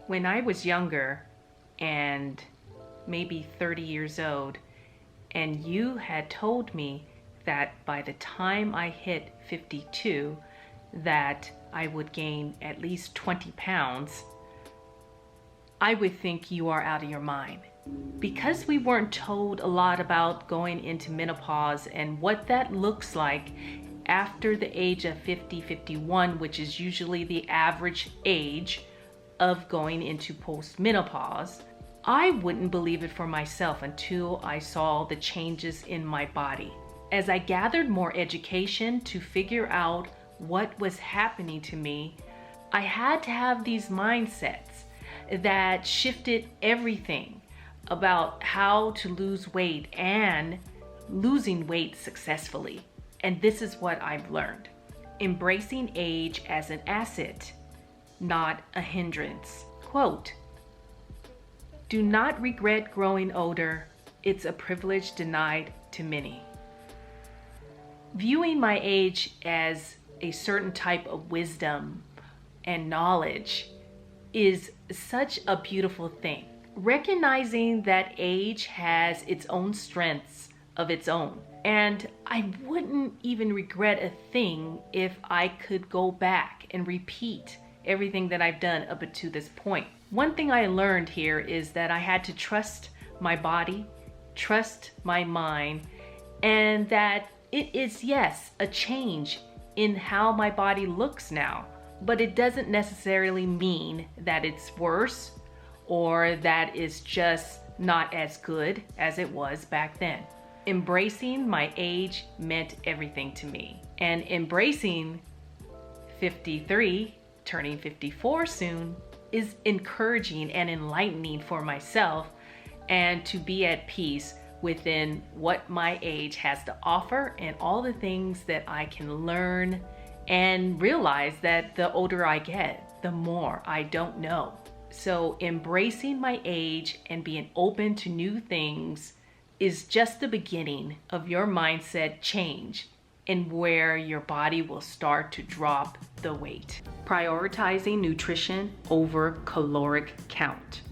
When I was younger and maybe 30 years old, and you had told me that by the time I hit 52, that I would gain at least 20 pounds, I would think you are out of your mind. Because we weren't told a lot about going into menopause and what that looks like after the age of 50, 51, which is usually the average age of going into postmenopause, I wouldn't believe it for myself until I saw the changes in my body. As I gathered more education to figure out what was happening to me, I had to have these mindsets that shifted everything about how to lose weight and losing weight successfully. And this is what I've learned. Embracing age as an asset, not a hindrance. Quote, "Do not regret growing older. It's a privilege denied to many." Viewing my age as a certain type of wisdom and knowledge is such a beautiful thing. Recognizing that age has its own strengths of its own. And I wouldn't even regret a thing if I could go back and repeat everything that I've done up to this point. One thing I learned here is that I had to trust my body, trust my mind, and that it is, yes, a change in how my body looks now, but it doesn't necessarily mean that it's worse or that it's just not as good as it was back then. Embracing my age meant everything to me. And embracing 53, turning 54 soon, is encouraging and enlightening for myself and to be at peace within what my age has to offer and all the things that I can learn, and realize that the older I get, the more I don't know. So embracing my age and being open to new things is just the beginning of your mindset change and where your body will start to drop the weight. Prioritizing nutrition over caloric count.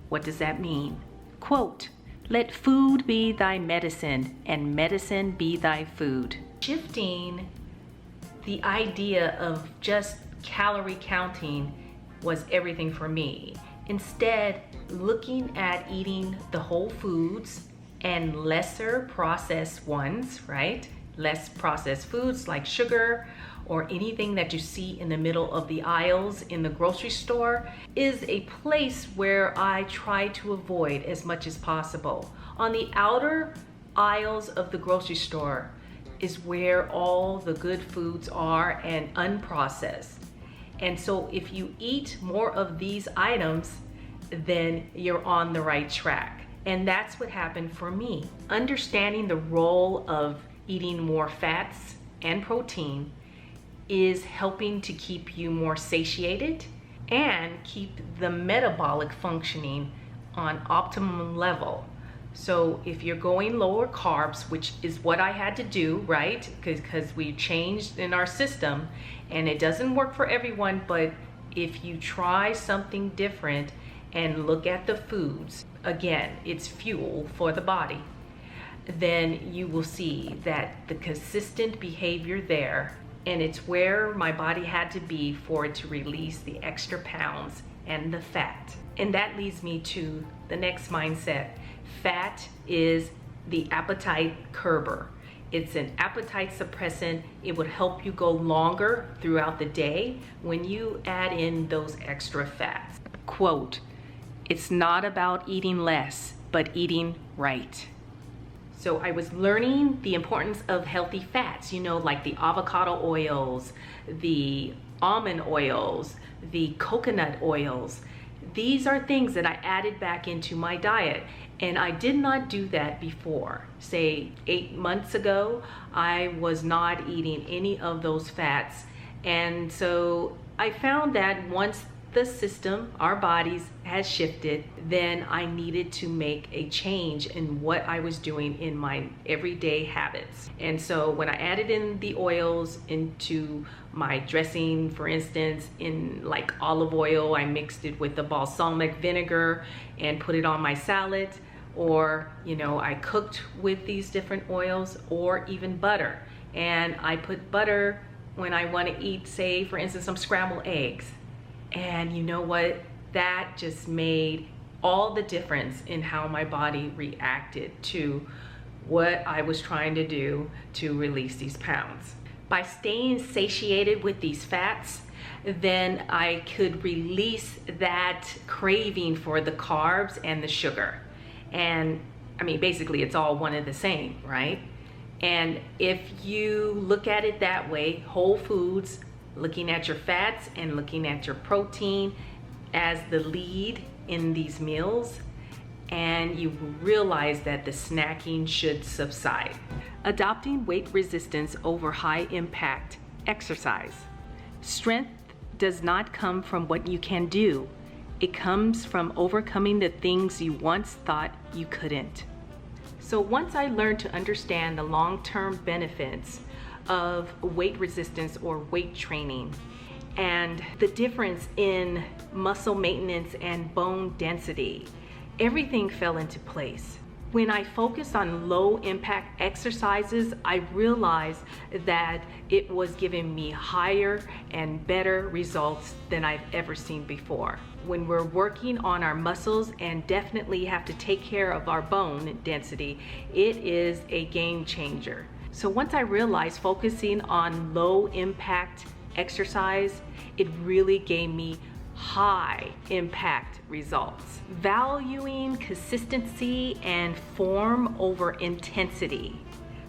What does that mean? Quote, "Let food be thy medicine and medicine be thy food." Shifting the idea of just calorie counting was everything for me. Instead, looking at eating the whole foods and lesser processed ones, right? Less processed foods like sugar or anything that you see in the middle of the aisles in the grocery store is a place where I try to avoid as much as possible. On the outer aisles of the grocery store is where all the good foods are and unprocessed. And so if you eat more of these items, then you're on the right track. And that's what happened for me. Understanding the role of eating more fats and protein is helping to keep you more satiated and keep the metabolic functioning on optimum level. So if you're going lower carbs, which is what I had to do, right? Because we changed in our system and it doesn't work for everyone, but if you try something different and look at the foods, again, it's fuel for the body, then you will see that the consistent behavior there, and it's where my body had to be for it to release the extra pounds and the fat. And that leads me to the next mindset. Fat is the appetite curber. It's an appetite suppressant. It would help you go longer throughout the day when you add in those extra fats. Quote, "It's not about eating less, but eating right." So I was learning the importance of healthy fats, like the avocado oils, the almond oils, the coconut oils. These are things that I added back into my diet. And I did not do that before. Say 8 months ago, I was not eating any of those fats. And so I found that once the system, our bodies, has shifted, then I needed to make a change in what I was doing in my everyday habits. And so when I added in the oils into my dressing, for instance, in like olive oil, I mixed it with the balsamic vinegar and put it on my salad. Or, you know, I cooked with these different oils, or even butter. And I put butter when I want to eat, say, for instance, some scrambled eggs. And you know what? That just made all the difference in how my body reacted to what I was trying to do to release these pounds. By staying satiated with these fats, then I could release that craving for the carbs and the sugar. And I mean, basically it's all one and the same, right? And if you look at it that way, whole foods, looking at your fats and looking at your protein as the lead in these meals, and you realize that the snacking should subside. Adopting weight resistance over high impact exercise. Strength does not come from what you can do. It comes from overcoming the things you once thought you couldn't. So once I learned to understand the long-term benefits of weight resistance or weight training and the difference in muscle maintenance and bone density, everything fell into place. When I focused on low impact exercises, I realized that it was giving me higher and better results than I've ever seen before. When we're working on our muscles and definitely have to take care of our bone density, it is a game changer. So once I realized focusing on low impact exercise, it really gave me high impact results. Valuing consistency and form over intensity.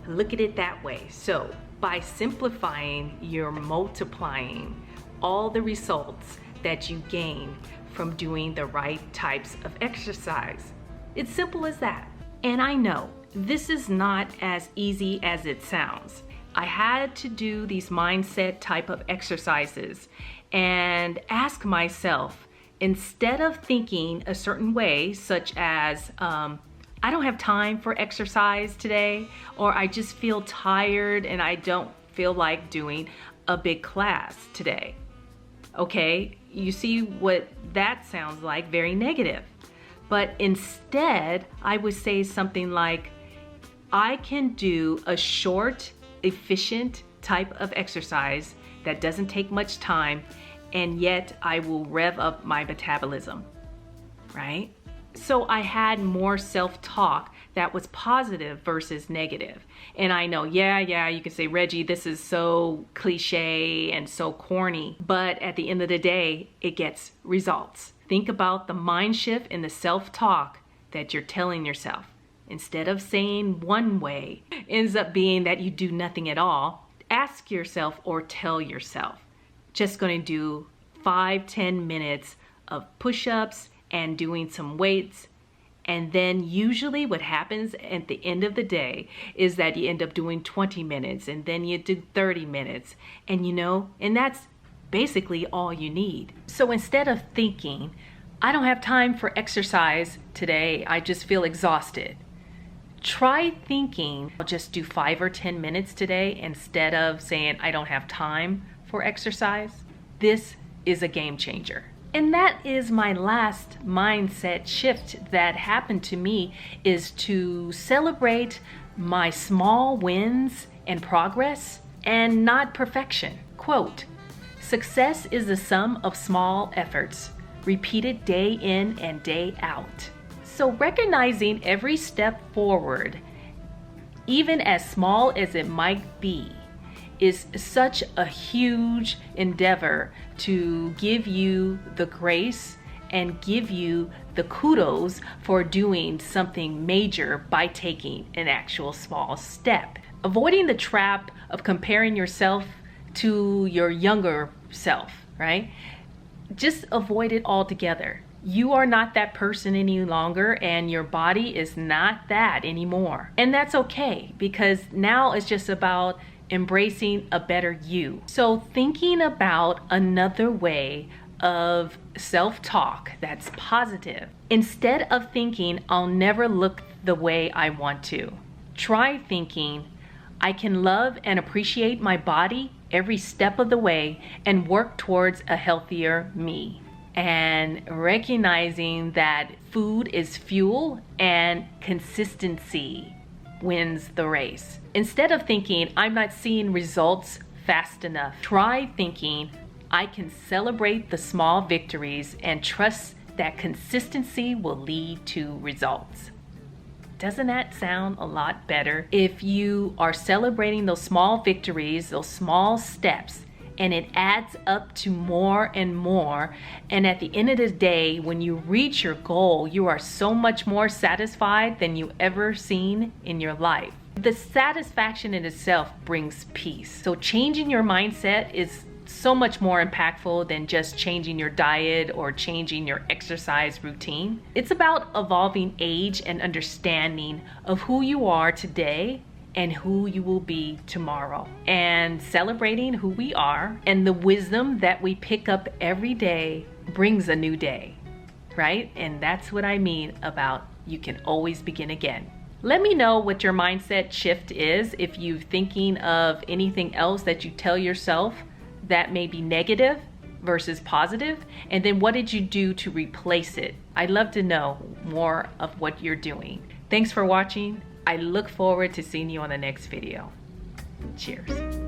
Look at it that way. So by simplifying, you're multiplying all the results that you gain from doing the right types of exercise. It's simple as that. And I know this is not as easy as it sounds. I had to do these mindset type of exercises and ask myself, instead of thinking a certain way, such as, I don't have time for exercise today, or I just feel tired and I don't feel like doing a big class today. Okay, you see what that sounds like, very negative. But instead, I would say something like, I can do a short, efficient type of exercise that doesn't take much time, and yet I will rev up my metabolism, right? So I had more self-talk that was positive versus negative. And I know, yeah, you can say, Reggie, this is so cliche and so corny, but at the end of the day, it gets results. Think about the mind shift and the self-talk that you're telling yourself. Instead of saying one way, ends up being that you do nothing at all. Ask yourself or tell yourself, just going to do 5-10 minutes of push-ups and doing some weights. And then usually what happens at the end of the day is that you end up doing 20 minutes and then you do 30 minutes. And and that's basically all you need. So instead of thinking, I don't have time for exercise today, I just feel exhausted. Try thinking, I'll just do 5 or 10 minutes today instead of saying I don't have time for exercise. This is a game changer. And that is my last mindset shift that happened to me, is to celebrate my small wins and progress and not perfection. Quote, success is the sum of small efforts, repeated day in and day out. So recognizing every step forward, even as small as it might be, is such a huge endeavor to give you the grace and give you the kudos for doing something major by taking an actual small step. Avoiding the trap of comparing yourself to your younger self, right? Just avoid it altogether. You are not that person any longer, and your body is not that anymore. And that's okay, because now it's just about embracing a better you. So thinking about another way of self-talk that's positive. Instead of thinking, I'll never look the way I want to, try thinking, I can love and appreciate my body every step of the way and work towards a healthier me. And recognizing that food is fuel and consistency wins the race. Instead of thinking, I'm not seeing results fast enough, try thinking, I can celebrate the small victories and trust that consistency will lead to results. Doesn't that sound a lot better? If you are celebrating those small victories, those small steps, and it adds up to more and more, and at the end of the day, when you reach your goal, you are so much more satisfied than you ever seen in your life. The satisfaction in itself brings peace. So changing your mindset is so much more impactful than just changing your diet or changing your exercise routine. It's about evolving age and understanding of who you are today and who you will be tomorrow, and celebrating who we are, and the wisdom that we pick up every day brings a new day, right? And that's what I mean about you can always begin again. Let me know what your mindset shift is, if you're thinking of anything else that you tell yourself that may be negative versus positive, and then what did you do to replace it? I'd love to know more of what you're doing. Thanks for watching. I look forward to seeing you on the next video. Cheers.